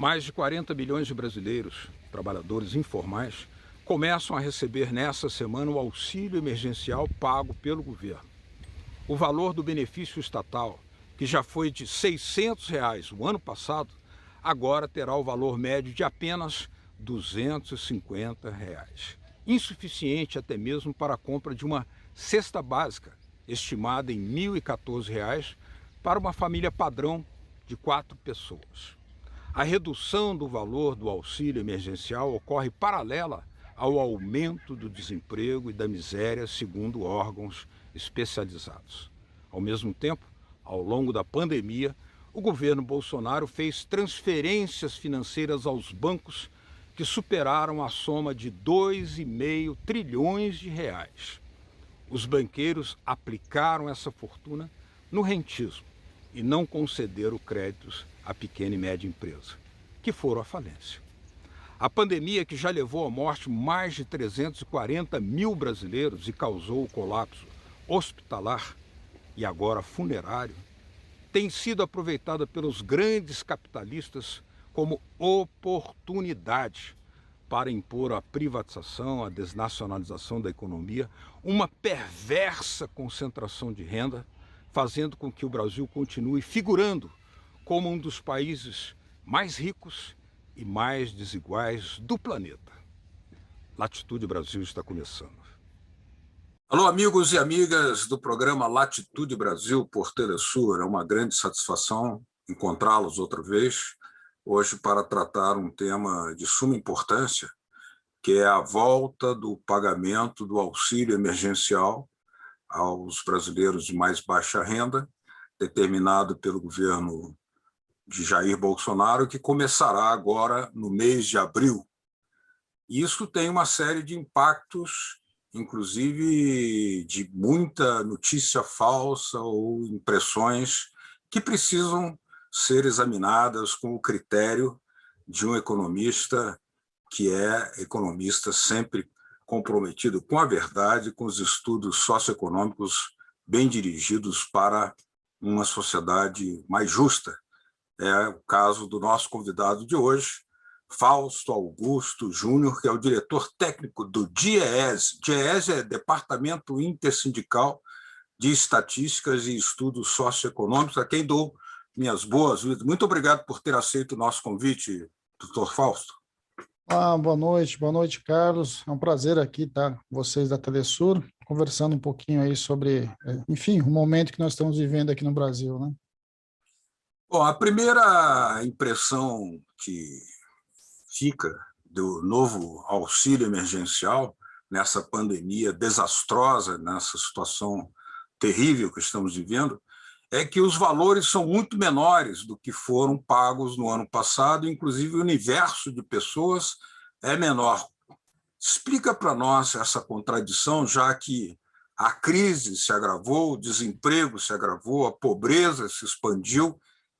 Mais de 40 milhões de brasileiros, trabalhadores informais, começam a receber nesta semana o auxílio emergencial pago pelo governo. O valor do benefício estatal, que já foi de R$ 600 o ano passado, agora terá o valor médio de apenas R$ 250. Insuficiente até mesmo para a compra de uma cesta básica, estimada em R$ 1.014, para uma família padrão de 4 pessoas. A redução do valor do auxílio emergencial ocorre paralela ao aumento do desemprego e da miséria, segundo órgãos especializados. Ao mesmo tempo, ao longo da pandemia, o governo Bolsonaro fez transferências financeiras aos bancos que superaram a soma de 2,5 trilhões de reais. Os banqueiros aplicaram essa fortuna no rentismo e não concederam créditos à pequena e média empresa, que foram à falência. A pandemia, que já levou à morte mais de 340 mil brasileiros e causou o colapso hospitalar e agora funerário, tem sido aproveitada pelos grandes capitalistas como oportunidade para impor a privatização, a desnacionalização da economia, uma perversa concentração de renda, fazendo com que o Brasil continue figurando como um dos países mais ricos e mais desiguais do planeta. Latitude Brasil está começando. Alô, amigos e amigas do programa Latitude Brasil por Telesur. É uma grande satisfação encontrá-los outra vez, hoje para tratar um tema de suma importância, que é a volta do pagamento do auxílio emergencial aos brasileiros de mais baixa renda, determinado pelo governo de Jair Bolsonaro, que começará agora no mês de abril. Isso tem uma série de impactos, inclusive de muita notícia falsa ou impressões que precisam ser examinadas com o critério de um economista que é economista sempre comprometido com a verdade, com os estudos socioeconômicos bem dirigidos para uma sociedade mais justa. É o caso do nosso convidado de hoje, Fausto Augusto Júnior, que é o diretor técnico do DIEESE. DIEESE é Departamento Intersindical de Estatísticas e Estudos Socioeconômicos, a quem dou minhas boas-vindas. Muito obrigado por ter aceito o nosso convite, doutor Fausto. Boa noite, Carlos. É um prazer aqui estar com vocês da Telesur, conversando um pouquinho aí sobre, enfim, o momento que nós estamos vivendo aqui no Brasil, né? Bom, a primeira impressão que fica do novo auxílio emergencial nessa pandemia desastrosa, nessa situação terrível que estamos vivendo, é que os valores são muito menores do que foram pagos no ano passado, inclusive o universo de pessoas é menor. Explica para nós essa contradição, já que a crise se agravou, o desemprego se agravou, a pobreza se expandiu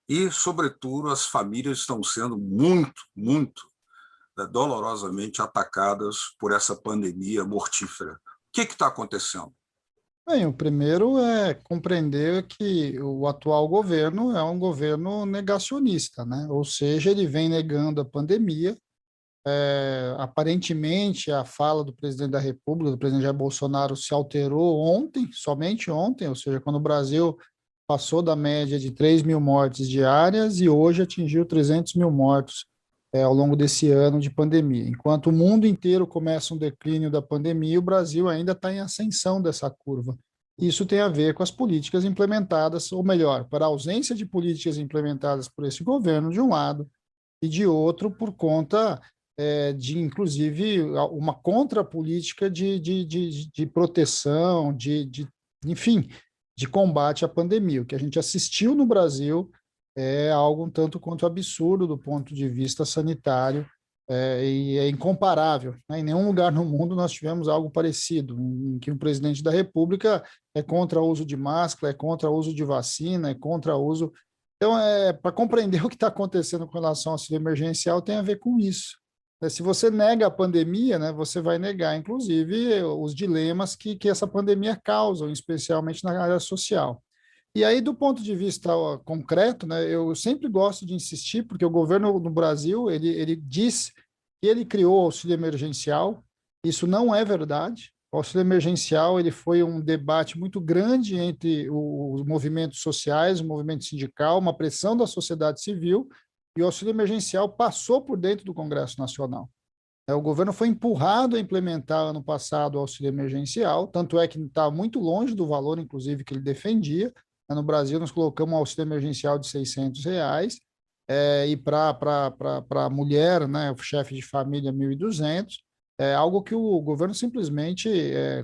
e, sobretudo, as famílias estão sendo muito dolorosamente atacadas por essa pandemia mortífera. O que está acontecendo? Bem, o primeiro é compreender que o atual governo é um governo negacionista, né? Ou seja, ele vem negando a pandemia. Aparentemente, a fala do presidente da República, do presidente Jair Bolsonaro, se alterou ontem, somente ontem, ou seja, quando o Brasil passou da média de 3 mil mortes diárias e hoje atingiu 300 mil mortos ao longo desse ano de pandemia. Enquanto o mundo inteiro começa um declínio da pandemia, o Brasil ainda está em ascensão dessa curva. Isso tem a ver com as políticas implementadas, ou melhor, para a ausência de políticas implementadas por esse governo, de um lado, e de outro, por conta de, inclusive, uma contrapolítica de proteção, enfim, de combate à pandemia. O que a gente assistiu no Brasil é algo um tanto quanto absurdo do ponto de vista sanitário, e é incomparável, né? Em nenhum lugar no mundo nós tivemos algo parecido, em que o presidente da República é contra o uso de máscara, é contra o uso de vacina, é contra o uso... Então, para compreender o que está acontecendo com relação ao auxílio emergencial, tem a ver com isso. Se você nega a pandemia, né, você vai negar, inclusive, os dilemas que essa pandemia causa, especialmente na área social. E aí, do ponto de vista concreto, né, eu sempre gosto de insistir, porque o governo no Brasil, ele diz que ele criou o auxílio emergencial. Isso não é verdade. O auxílio emergencial ele foi um debate muito grande entre os movimentos sociais, o movimento sindical, uma pressão da sociedade civil, e o auxílio emergencial passou por dentro do Congresso Nacional. O governo foi empurrado a implementar ano passado o auxílio emergencial, tanto é que está muito longe do valor, inclusive, que ele defendia. No Brasil, nós colocamos um auxílio emergencial de R$ 600, e para a mulher, né, o chefe de família, 1.200, algo que o governo simplesmente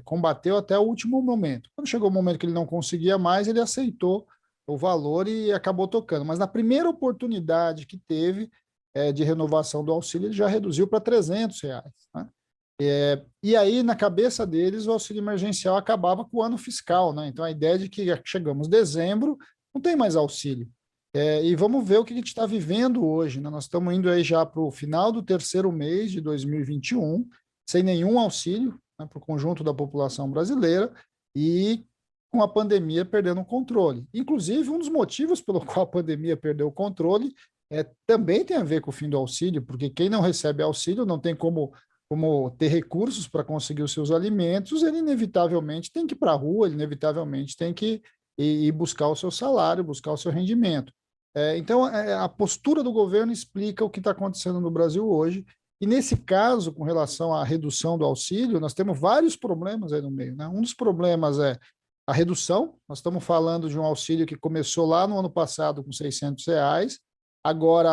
combateu até o último momento. Quando chegou o momento que ele não conseguia mais, ele aceitou o valor e acabou tocando. Mas na primeira oportunidade que teve de renovação do auxílio, ele já reduziu para R$ 300, né? E aí, na cabeça deles, o auxílio emergencial acabava com o ano fiscal, né? Então, a ideia de que chegamos em dezembro, não tem mais auxílio. E vamos ver o que a gente está vivendo hoje, né? Nós estamos indo aí já para o final do terceiro mês de 2021, sem nenhum auxílio, né, para o conjunto da população brasileira, e com a pandemia perdendo o controle. Inclusive, um dos motivos pelo qual a pandemia perdeu o controle também tem a ver com o fim do auxílio, porque quem não recebe auxílio não tem como ter recursos para conseguir os seus alimentos, ele inevitavelmente tem que ir para a rua, ele inevitavelmente tem que ir buscar o seu salário, buscar o seu rendimento. Então, a postura do governo explica o que está acontecendo no Brasil hoje, e nesse caso, com relação à redução do auxílio, nós temos vários problemas aí no meio, né? Um dos problemas é a redução. Nós estamos falando de um auxílio que começou lá no ano passado com R$ 600, agora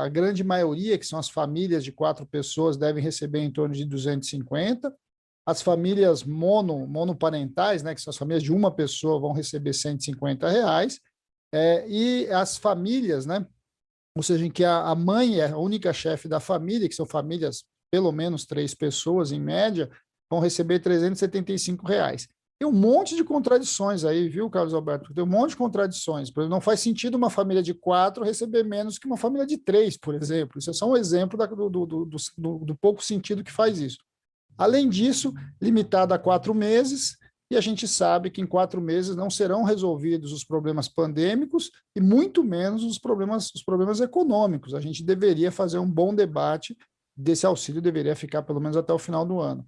a grande maioria, que são as famílias de 4 pessoas, devem receber em torno de 250. As famílias monoparentais, né, que são as famílias de uma pessoa, vão receber R$ 150. E as famílias, né, ou seja, em que a mãe é a única chefe da família, que são famílias pelo menos 3 pessoas em média, vão receber R$ 375. Tem um monte de contradições aí, viu, Carlos Alberto? Tem um monte de contradições. Por exemplo, não faz sentido uma família de 4 receber menos que uma família de 3, por exemplo. Isso é só um exemplo do pouco sentido que faz isso. Além disso, limitado a 4 meses, e a gente sabe que em 4 meses não serão resolvidos os problemas pandêmicos e muito menos os problemas econômicos. A gente deveria fazer um bom debate desse auxílio, deveria ficar pelo menos até o final do ano.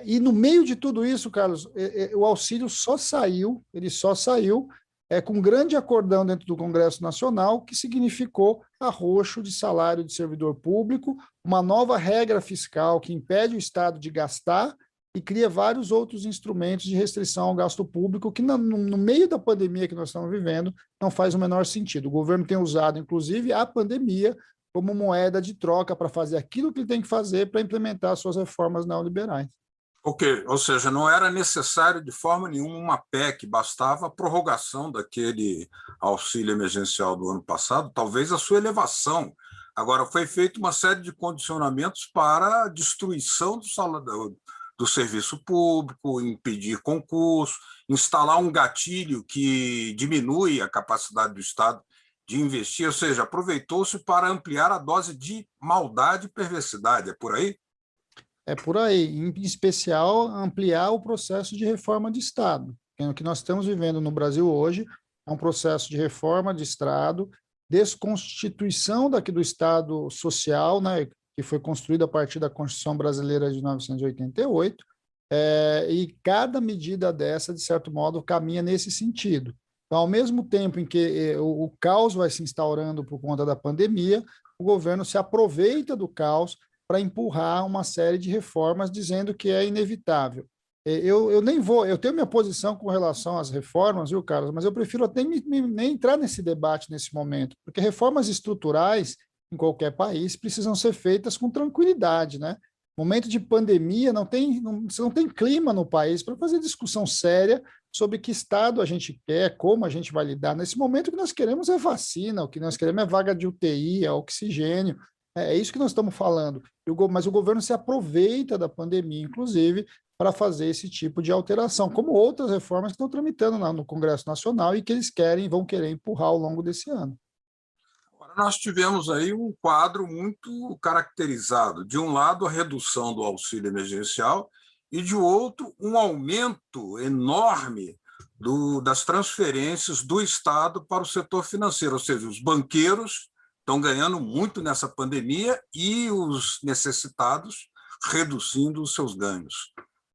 E no meio de tudo isso, Carlos, o auxílio só saiu com um grande acordão dentro do Congresso Nacional, que significou arroxo de salário de servidor público, uma nova regra fiscal que impede o Estado de gastar e cria vários outros instrumentos de restrição ao gasto público que, no meio da pandemia que nós estamos vivendo, não faz o menor sentido. O governo tem usado, inclusive, a pandemia como moeda de troca para fazer aquilo que ele tem que fazer para implementar suas reformas neoliberais. Ok, ou seja, não era necessário de forma nenhuma uma PEC, bastava a prorrogação daquele auxílio emergencial do ano passado, talvez a sua elevação. Agora, foi feita uma série de condicionamentos para a destruição do serviço público, impedir concurso, instalar um gatilho que diminui a capacidade do Estado de investir, ou seja, aproveitou-se para ampliar a dose de maldade e perversidade. É por aí? É por aí, em especial ampliar o processo de reforma de Estado. O que nós estamos vivendo no Brasil hoje é um processo de reforma de Estado, desconstituição do Estado social, né, que foi construído a partir da Constituição Brasileira de 1988, e cada medida dessa, de certo modo, caminha nesse sentido. Então, ao mesmo tempo em que o caos vai se instaurando por conta da pandemia, o governo se aproveita do caos para empurrar uma série de reformas dizendo que é inevitável. Eu tenho minha posição com relação às reformas, viu, Carlos, mas eu prefiro até nem entrar nesse debate nesse momento, porque reformas estruturais em qualquer país precisam ser feitas com tranquilidade, né? Momento de pandemia, você não tem clima no país para fazer discussão séria sobre que estado a gente quer, como a gente vai lidar. Nesse momento, o que nós queremos é vacina, o que nós queremos é vaga de UTI, é oxigênio. É isso que nós estamos falando. Mas o governo se aproveita da pandemia, inclusive, para fazer esse tipo de alteração, como outras reformas que estão tramitando no Congresso Nacional e que eles vão querer empurrar ao longo desse ano. Agora, nós tivemos aí um quadro muito caracterizado. De um lado, a redução do auxílio emergencial e, de outro, um aumento enorme das transferências do Estado para o setor financeiro, ou seja, os banqueiros estão ganhando muito nessa pandemia e os necessitados reduzindo os seus ganhos.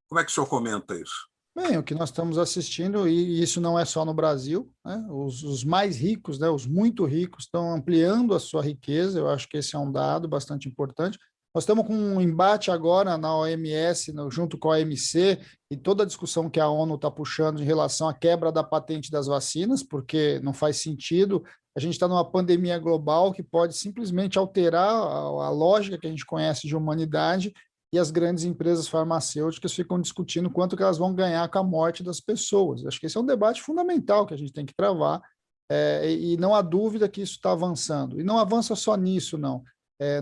Como é que o senhor comenta isso? Bem, o que nós estamos assistindo, e isso não é só no Brasil, né? Os mais ricos, né, os muito ricos, estão ampliando a sua riqueza, eu acho que esse é um dado bastante importante. Nós estamos com um embate agora na OMS, junto com a OMC, e toda a discussão que a ONU está puxando em relação à quebra da patente das vacinas, porque não faz sentido. A gente está numa pandemia global que pode simplesmente alterar a lógica que a gente conhece de humanidade, e as grandes empresas farmacêuticas ficam discutindo quanto que elas vão ganhar com a morte das pessoas. Acho que esse é um debate fundamental que a gente tem que travar, e não há dúvida que isso está avançando. E não avança só nisso, não.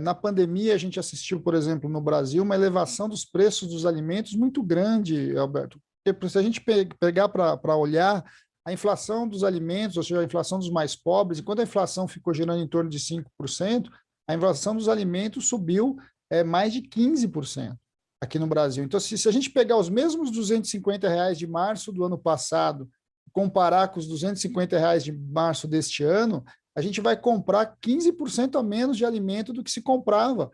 Na pandemia, a gente assistiu, por exemplo, no Brasil, uma elevação dos preços dos alimentos muito grande, Alberto. Porque se a gente pegar para olhar a inflação dos alimentos, ou seja, a inflação dos mais pobres, enquanto a inflação ficou girando em torno de 5%, a inflação dos alimentos subiu mais de 15% aqui no Brasil. Então, se a gente pegar os mesmos R$ 250 de março do ano passado, comparar com os R$ 250 de março deste ano, a gente vai comprar 15% a menos de alimento do que se comprava.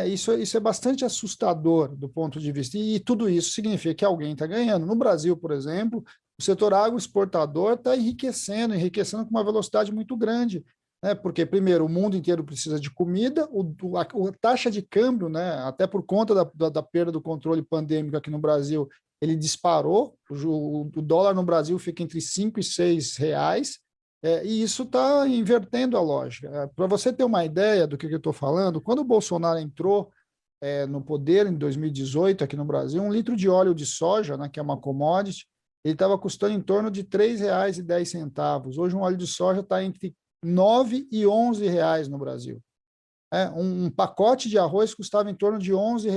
Isso é bastante assustador do ponto de vista. E tudo isso significa que alguém está ganhando. No Brasil, por exemplo, o setor agroexportador está enriquecendo com uma velocidade muito grande. Porque, primeiro, o mundo inteiro precisa de comida, a taxa de câmbio, né, até por conta da perda do controle pandêmico aqui no Brasil, ele disparou, o dólar no Brasil fica entre 5 e 6 reais, e isso está invertendo a lógica. Para você ter uma ideia do que eu estou falando, quando o Bolsonaro entrou no poder, em 2018, aqui no Brasil, 1 litro de óleo de soja, né, que é uma commodity, ele estava custando em torno de R$ 3,10. Hoje um óleo de soja está entre R$ 9 e R$ 11 no Brasil. Um pacote de arroz custava em torno de R$ 11,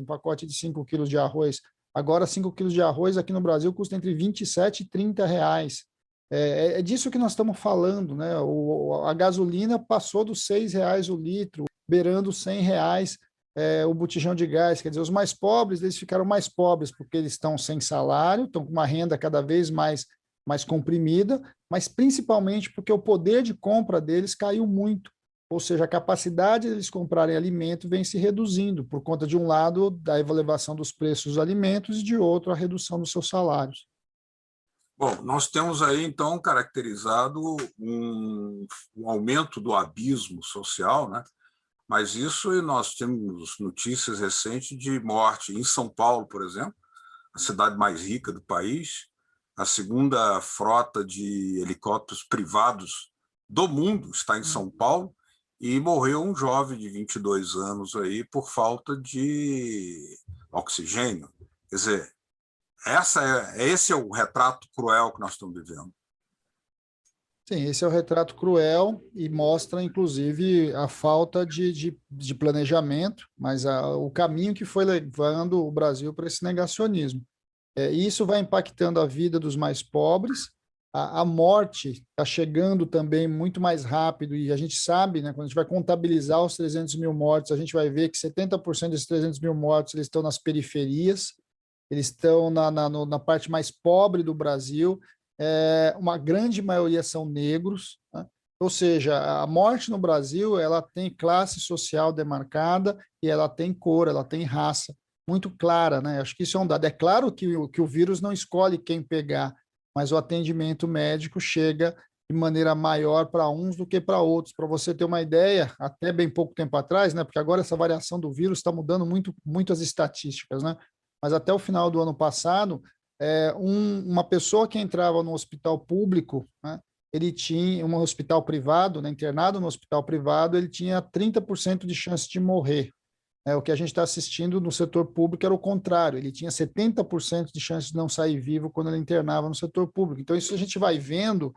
um pacote de 5 quilos de arroz. Agora, 5 quilos de arroz aqui no Brasil custa entre 27 e 30 reais. É disso que nós estamos falando, né? A gasolina passou dos R$ 6 o litro, beirando R$ 100 o botijão de gás. Quer dizer, os mais pobres, eles ficaram mais pobres porque eles estão sem salário, estão com uma renda cada vez mais comprimida, mas principalmente porque o poder de compra deles caiu muito. Ou seja, a capacidade deles comprarem alimento vem se reduzindo, por conta, de um lado, da elevação dos preços dos alimentos e, de outro, a redução dos seus salários. Bom, nós temos aí, então, caracterizado um aumento do abismo social, né? Mas isso, nós temos notícias recentes de morte em São Paulo, por exemplo, a cidade mais rica do país, a segunda frota de helicópteros privados do mundo está em São Paulo, e morreu um jovem de 22 anos aí por falta de oxigênio. Quer dizer, esse é o retrato cruel que nós estamos vivendo. Sim, esse é o retrato cruel e mostra, inclusive, a falta de planejamento, mas o caminho que foi levando o Brasil para esse negacionismo. E isso vai impactando a vida dos mais pobres. A morte está chegando também muito mais rápido, e a gente sabe, né, quando a gente vai contabilizar os 300 mil mortos, a gente vai ver que 70% desses 300 mil mortos eles estão nas periferias, eles estão na parte mais pobre do Brasil, uma grande maioria são negros, né? Ou seja, a morte no Brasil ela tem classe social demarcada e ela tem cor, ela tem raça muito clara, né? Acho que isso é um dado. É claro que o vírus não escolhe quem pegar, mas o atendimento médico chega de maneira maior para uns do que para outros. Para você ter uma ideia, até bem pouco tempo atrás, né? Porque agora essa variação do vírus está mudando muito as estatísticas, né? Mas até o final do ano passado, uma pessoa que entrava no hospital público, né? Ele tinha um hospital privado, né? Internado no hospital privado, ele tinha 30% de chance de morrer. O que a gente está assistindo no setor público era o contrário, ele tinha 70% de chance de não sair vivo quando ele internava no setor público. Então, isso a gente vai vendo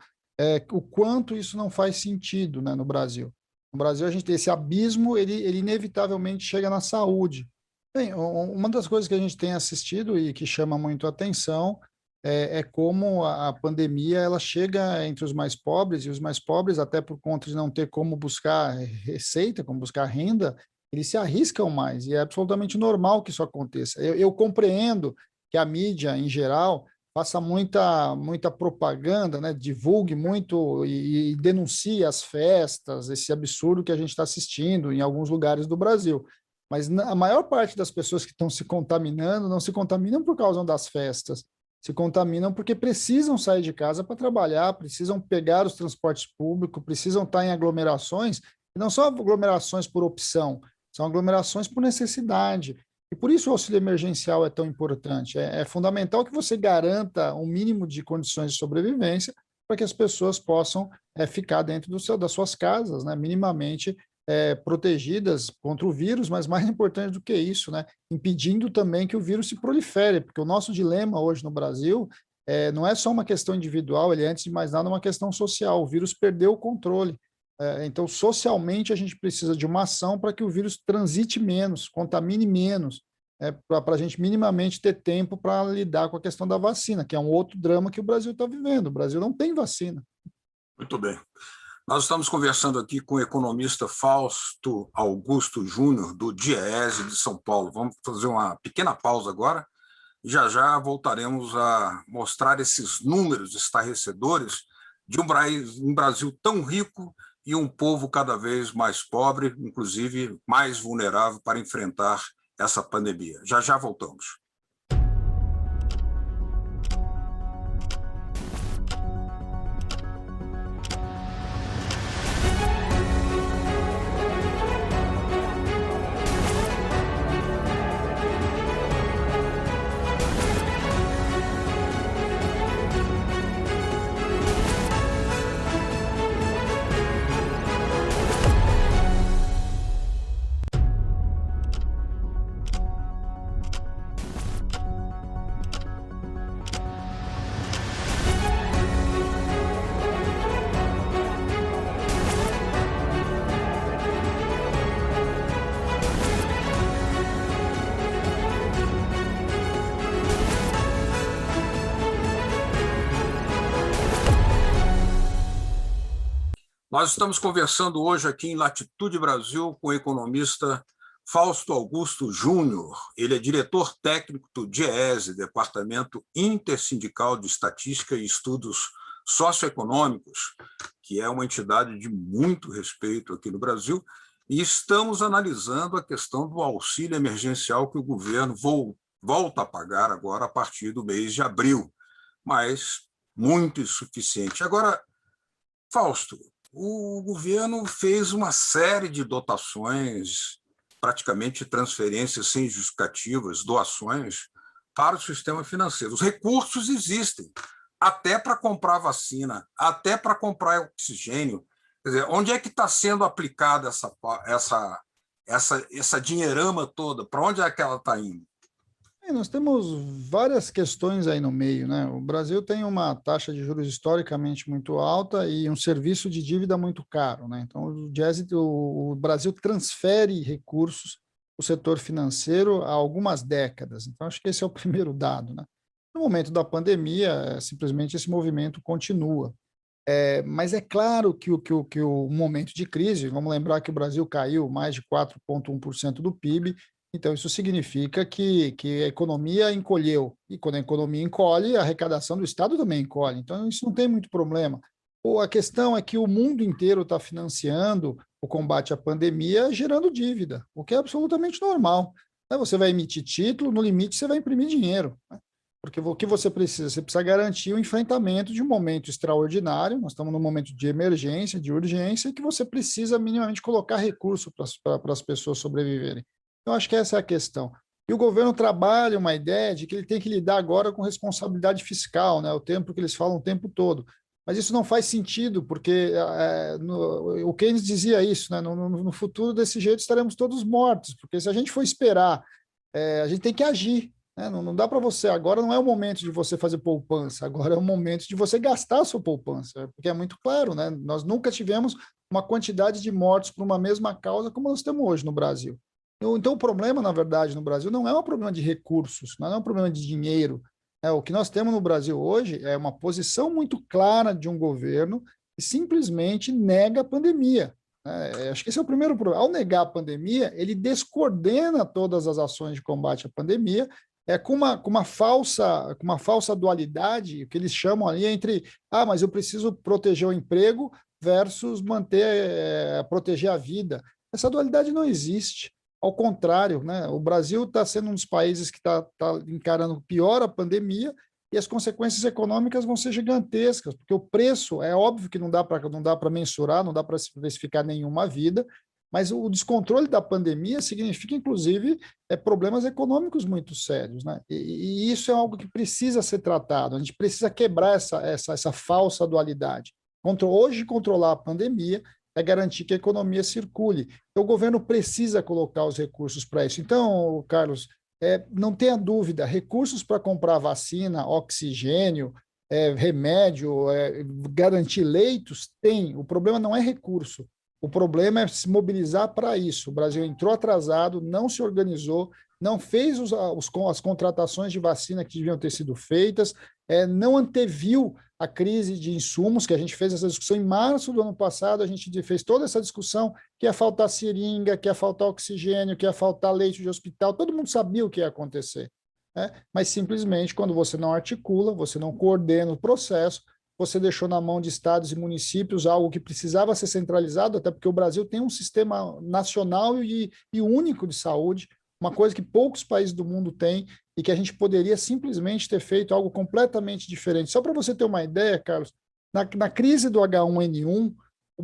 o quanto isso não faz sentido, né, no Brasil. No Brasil, a gente tem esse abismo, ele inevitavelmente chega na saúde. Bem, uma das coisas que a gente tem assistido e que chama muito a atenção é como a pandemia ela chega entre os mais pobres, e os mais pobres, até por conta de não ter como buscar receita, como buscar renda, eles se arriscam mais, e é absolutamente normal que isso aconteça. Eu compreendo que a mídia, em geral, faça muita propaganda, né? Divulgue muito e denuncie as festas, esse absurdo que a gente está assistindo em alguns lugares do Brasil. Mas a maior parte das pessoas que estão se contaminando não se contaminam por causa das festas, se contaminam porque precisam sair de casa para trabalhar, precisam pegar os transportes públicos, precisam estar em aglomerações, e não são aglomerações por opção, são aglomerações por necessidade. E por isso o auxílio emergencial é tão importante. É fundamental que você garanta um mínimo de condições de sobrevivência para que as pessoas possam ficar dentro das suas casas, né, minimamente protegidas contra o vírus, mas mais importante do que isso, né, impedindo também que o vírus se prolifere, porque o nosso dilema hoje no Brasil não é só uma questão individual, ele é, antes de mais nada, uma questão social. O vírus perdeu o controle. Então, socialmente, a gente precisa de uma ação para que o vírus transite menos, contamine menos, para a gente minimamente ter tempo para lidar com a questão da vacina, que é um outro drama que o Brasil está vivendo. O Brasil não tem vacina. Muito bem. Nós estamos conversando aqui com o economista Fausto Augusto Júnior, do DIEESE de São Paulo. Vamos fazer uma pequena pausa agora e já voltaremos a mostrar esses números estarrecedores de um Brasil tão rico e um povo cada vez mais pobre, inclusive mais vulnerável para enfrentar essa pandemia. Já voltamos. Nós estamos conversando hoje aqui em Latitude Brasil com o economista Fausto Augusto Júnior. Ele é diretor técnico do DIEESE, Departamento Intersindical de Estatística e Estudos Socioeconômicos, que é uma entidade de muito respeito aqui no Brasil, e estamos analisando a questão do auxílio emergencial que o governo volta a pagar agora a partir do mês de abril, mas muito insuficiente. Agora, Fausto, o governo fez uma série de dotações, praticamente transferências sem justificativas, doações para o sistema financeiro. Os recursos existem, até para comprar vacina, até para comprar oxigênio. Quer dizer, onde é que está sendo aplicada essa dinheirama toda? Para onde é que ela está indo? Nós temos várias questões aí no meio, né? O Brasil tem uma taxa de juros historicamente muito alta e um serviço de dívida muito caro, né? Então, o Brasil transfere recursos para o setor financeiro há algumas décadas. Então, acho que esse é o primeiro dado, né? No momento da pandemia, simplesmente esse movimento continua. Mas é claro que o momento de crise, vamos lembrar que o Brasil caiu mais de 4,1% do PIB, então isso significa que a economia encolheu, e quando a economia encolhe, a arrecadação do Estado também encolhe, então isso não tem muito problema. A questão é que o mundo inteiro está financiando o combate à pandemia gerando dívida, o que é absolutamente normal. Você vai emitir título, no limite você vai imprimir dinheiro, né? Porque o que você precisa? Você precisa garantir o enfrentamento de um momento extraordinário, nós estamos num momento de emergência, de urgência, que você precisa minimamente colocar recurso para as pessoas sobreviverem. Eu acho que essa é a questão. E o governo trabalha uma ideia de que ele tem que lidar agora com responsabilidade fiscal, né? O tempo que eles falam o tempo todo. Mas isso não faz sentido, porque o Keynes dizia isso, né? No futuro, desse jeito, estaremos todos mortos, porque se a gente for esperar, a gente tem que agir. Não dá para você, agora não é o momento de você fazer poupança, agora é o momento de você gastar a sua poupança, porque é muito claro, né? Nós nunca tivemos uma quantidade de mortos por uma mesma causa como nós temos hoje no Brasil. Então, o problema, na verdade, no Brasil não é um problema de recursos, não é um problema de dinheiro. O que nós temos no Brasil hoje é uma posição muito clara de um governo que simplesmente nega a pandemia. Acho que esse é o primeiro problema. Ao negar a pandemia, ele descoordena todas as ações de combate à pandemia com uma falsa dualidade, o que eles chamam ali entre, mas eu preciso proteger o emprego versus proteger a vida. Essa dualidade não existe. Ao contrário, né? O Brasil está sendo um dos países que está encarando pior a pandemia e as consequências econômicas vão ser gigantescas, porque o preço, é óbvio que não dá para mensurar, não dá para se precificar nenhuma vida, mas o descontrole da pandemia significa, inclusive, problemas econômicos muito sérios, né? E isso é algo que precisa ser tratado. A gente precisa quebrar essa falsa dualidade. Hoje, controlar a pandemia é garantir que a economia circule. Então, o governo precisa colocar os recursos para isso. Então, Carlos, não tenha dúvida, recursos para comprar vacina, oxigênio, remédio, garantir leitos, tem. O problema não é recurso. O problema é se mobilizar para isso. O Brasil entrou atrasado, não se organizou, não fez as contratações de vacina que deviam ter sido feitas, não anteviu a crise de insumos, que a gente fez essa discussão em março do ano passado, a gente fez toda essa discussão que ia faltar seringa, que ia faltar oxigênio, que ia faltar leite de hospital, todo mundo sabia o que ia acontecer. Né? Mas simplesmente, quando você não articula, você não coordena o processo, você deixou na mão de estados e municípios algo que precisava ser centralizado, até porque o Brasil tem um sistema nacional e único de saúde, uma coisa que poucos países do mundo têm e que a gente poderia simplesmente ter feito algo completamente diferente. Só para você ter uma ideia, Carlos, na crise do H1N1, o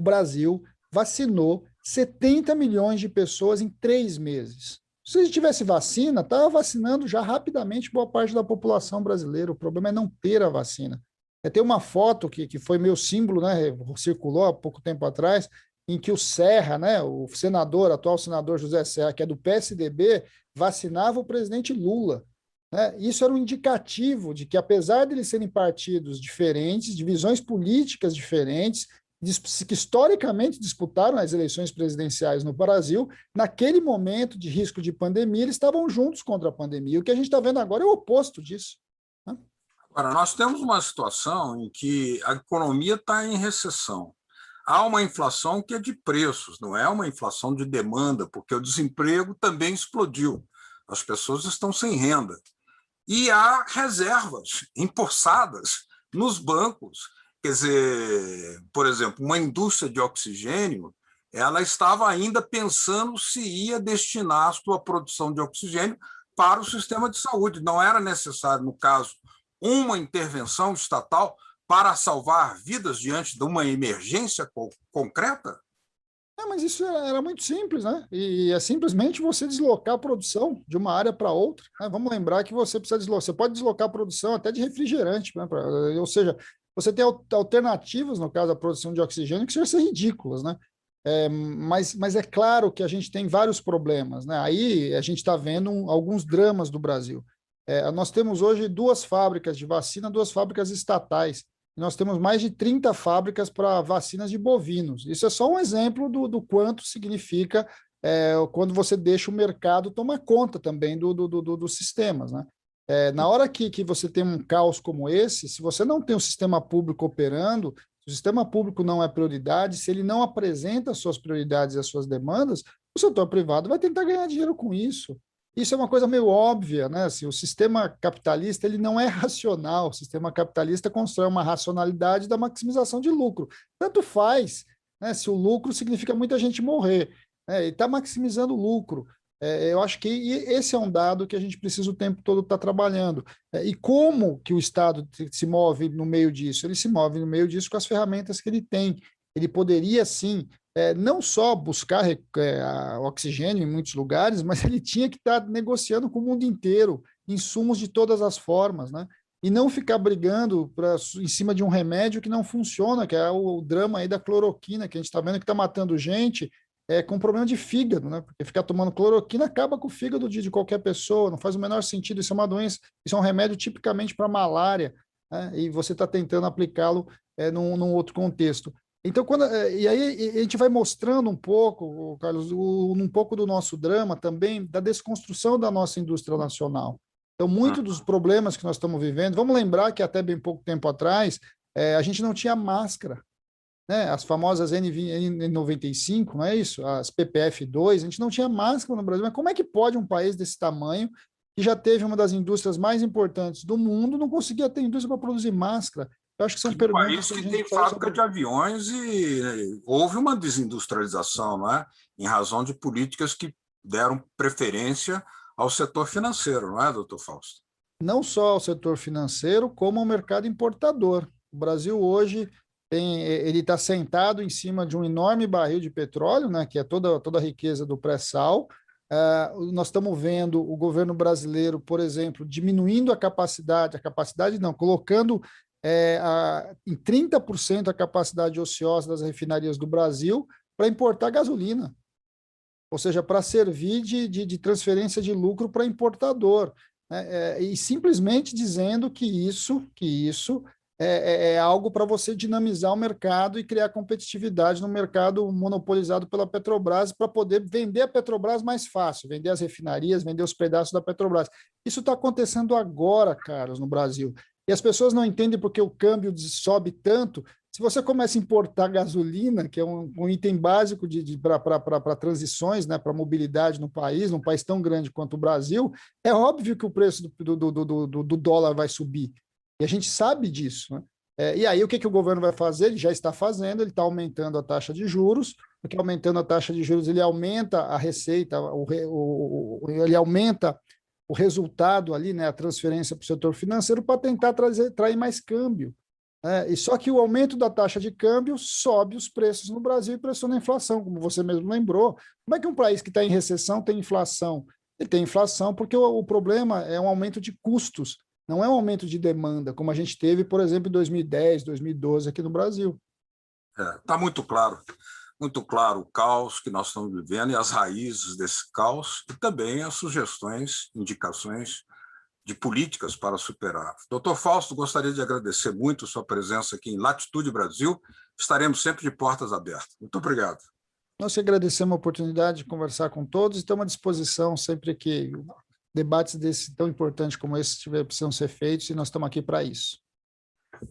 Brasil vacinou 70 milhões de pessoas em 3 meses. Se a gente tivesse vacina, estava vacinando já rapidamente boa parte da população brasileira. O problema é não ter a vacina. Tem uma foto que foi meu símbolo, né, circulou há pouco tempo atrás, em que o Serra, né, o atual senador José Serra, que é do PSDB, vacinava o presidente Lula. Né? Isso era um indicativo de que, apesar de eles serem partidos diferentes, de visões políticas diferentes, que historicamente disputaram as eleições presidenciais no Brasil, naquele momento de risco de pandemia, eles estavam juntos contra a pandemia. O que a gente está vendo agora é o oposto disso. Né? Agora, nós temos uma situação em que a economia está em recessão. Há uma inflação que é de preços, não é uma inflação de demanda, porque o desemprego também explodiu. As pessoas estão sem renda. E há reservas empossadas nos bancos. Quer dizer, por exemplo, uma indústria de oxigênio, ela estava ainda pensando se ia destinar a sua produção de oxigênio para o sistema de saúde. Não era necessário, no caso, uma intervenção estatal para salvar vidas diante de uma emergência concreta? Mas isso era muito simples, né? E é simplesmente você deslocar a produção de uma área para outra. Né? Vamos lembrar que você precisa deslocar, você pode deslocar a produção até de refrigerante, né? Ou seja, você tem alternativas, no caso da produção de oxigênio, que chegam a ser ridículas, né? Mas é claro que a gente tem vários problemas, né? Aí a gente está vendo alguns dramas do Brasil. Nós temos hoje 2 fábricas de vacina, 2 fábricas estatais. Nós temos mais de 30 fábricas para vacinas de bovinos. Isso é só um exemplo do quanto significa quando você deixa o mercado tomar conta também dos sistemas, né? Na hora que você tem um caos como esse, se você não tem um sistema público operando, se o sistema público não é prioridade, se ele não apresenta as suas prioridades e as suas demandas, o setor privado vai tentar ganhar dinheiro com isso. Isso é uma coisa meio óbvia, né? Assim, o sistema capitalista ele não é racional. O sistema capitalista constrói uma racionalidade da maximização de lucro. Tanto faz, né, se o lucro significa muita gente morrer. Né? Ele está maximizando o lucro. Eu acho que esse é um dado que a gente precisa o tempo todo estar trabalhando. E como que o Estado se move no meio disso? Ele se move no meio disso com as ferramentas que ele tem. Ele poderia, sim, não só buscar oxigênio em muitos lugares, mas ele tinha que estar negociando com o mundo inteiro, insumos de todas as formas, né? E não ficar brigando em cima de um remédio que não funciona, que é o drama aí da cloroquina, que a gente está vendo que está matando gente com problema de fígado, né? Porque ficar tomando cloroquina acaba com o fígado de qualquer pessoa, não faz o menor sentido, isso é uma doença, isso é um remédio tipicamente para malária, né? E você está tentando aplicá-lo num outro contexto. Então, e aí a gente vai mostrando um pouco, Carlos, um pouco do nosso drama também, da desconstrução da nossa indústria nacional. Então, muitos dos problemas que nós estamos vivendo, vamos lembrar que até bem pouco tempo atrás, a gente não tinha máscara. né? As famosas N95, não é isso? As PPF2, a gente não tinha máscara no Brasil, mas como é que pode um país desse tamanho, que já teve uma das indústrias mais importantes do mundo, não conseguir ter indústria para produzir máscara? Eu acho que são E um perguntas país que a que gente tem faz fábrica sobre... de aviões e houve uma desindustrialização, não é? Em razão de políticas que deram preferência ao setor financeiro, não é, doutor Fausto? Não só ao setor financeiro, como ao mercado importador. O Brasil hoje ele está sentado em cima de um enorme barril de petróleo, né, que é toda a riqueza do pré-sal. Nós estamos vendo o governo brasileiro, por exemplo, diminuindo a capacidade não, colocando em 30% a capacidade ociosa das refinarias do Brasil para importar gasolina, ou seja, para servir de transferência de lucro para importador, né? E simplesmente dizendo que isso é algo para você dinamizar o mercado e criar competitividade no mercado monopolizado pela Petrobras para poder vender a Petrobras mais fácil, vender as refinarias, vender os pedaços da Petrobras. Isso está acontecendo agora, Carlos, no Brasil. E as pessoas não entendem porque o câmbio sobe tanto. Se você começa a importar gasolina, que é um item básico para transições, né, para mobilidade no país, num país tão grande quanto o Brasil, é óbvio que o preço do dólar vai subir. E a gente sabe disso, né? E aí, o que o governo vai fazer? Ele já está fazendo, ele está aumentando a taxa de juros, porque aumentando a taxa de juros, ele aumenta a receita, ele aumenta o resultado ali, né, a transferência para o setor financeiro para tentar trair mais câmbio. E só que o aumento da taxa de câmbio sobe os preços no Brasil e pressiona a inflação, como você mesmo lembrou. Como é que um país que está em recessão tem inflação? Ele tem inflação porque o problema é um aumento de custos, não é um aumento de demanda, como a gente teve, por exemplo, em 2010, 2012 aqui no Brasil. Está muito claro o caos que nós estamos vivendo e as raízes desse caos e também as sugestões, indicações de políticas para superar. Doutor Fausto, gostaria de agradecer muito a sua presença aqui em Latitude Brasil. Estaremos sempre de portas abertas. Muito obrigado. Nós que agradecemos a oportunidade de conversar com todos e estamos à disposição sempre que debates desse tão importantes como esse precisam ser feitos, e nós estamos aqui para isso.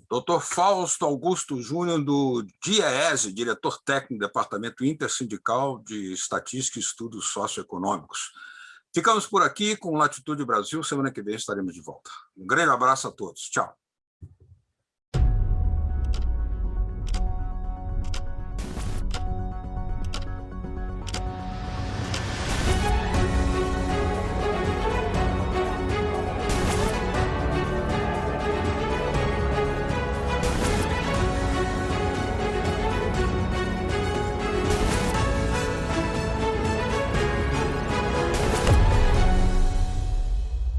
Doutor Fausto Augusto Júnior, do DIEESE, diretor técnico do Departamento Intersindical de Estatística e Estudos Socioeconômicos. Ficamos por aqui com Latitude Brasil. Semana que vem estaremos de volta. Um grande abraço a todos. Tchau.